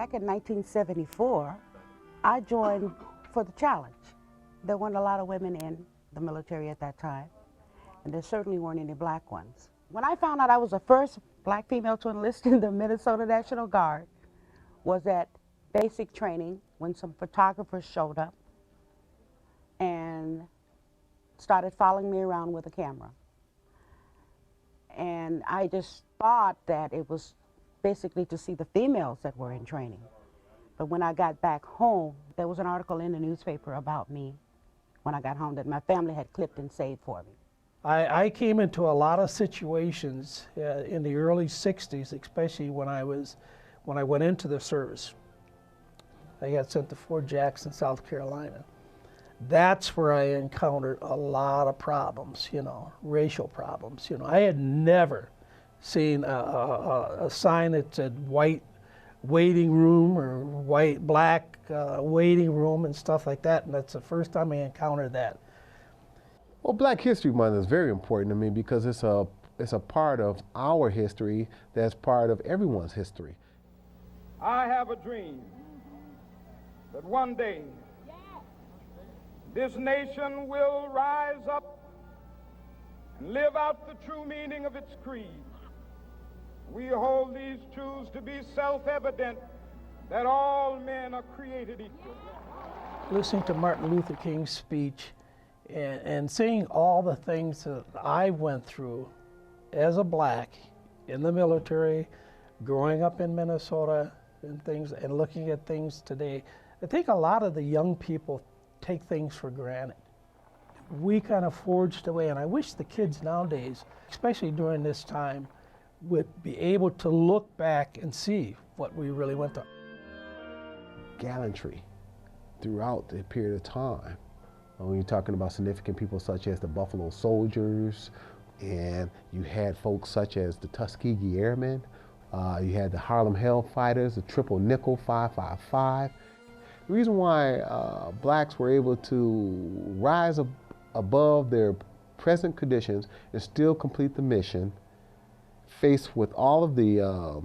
Back in 1974, I joined for the challenge. There weren't a lot of women in the military at that time, and there certainly weren't any black ones. When I found out I was the first black female to enlist in the Minnesota National Guard, was at basic training when some photographers showed up and started following me around with a camera. And I just thought that it was basically to see the females that were in training. But when I got back home, there was an article in the newspaper about me when I got home that my family had clipped and saved for me. I came into a lot of situations in the early 60s, especially when I went into the service. I got sent to Fort Jackson, South Carolina. That's where I encountered a lot of problems, racial problems. I had never seen a sign that said white waiting room or black waiting room and stuff like that, and that's the first time I encountered that. Well, Black History Month is very important to me because it's a part of our history that's part of everyone's history. I have a dream that one day this nation will rise up and live out the true meaning of its creed. We hold these truths to be self-evident, that all men are created equal. Listening to Martin Luther King's speech and seeing all the things that I went through as a black in the military, growing up in Minnesota and things, and looking at things today, I think a lot of the young people take things for granted. We kind of forged away, and I wish the kids nowadays, especially during this time, would be able to look back and see what we really went through. Gallantry throughout the period of time. When you're talking about significant people such as the Buffalo Soldiers, and you had folks such as the Tuskegee Airmen, you had the Harlem Hellfighters, the Triple Nickel 555. The reason why blacks were able to rise above their present conditions and still complete the mission, faced with all of the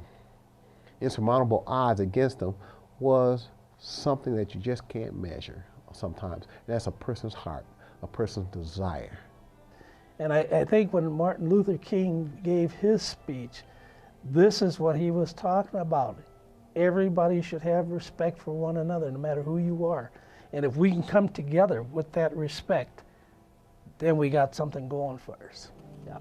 insurmountable odds against them, was something that you just can't measure sometimes. And that's a person's heart, a person's desire. And I think when Martin Luther King gave his speech, this is what he was talking about. Everybody should have respect for one another, no matter who you are. And if we can come together with that respect, then we got something going for us. Yeah.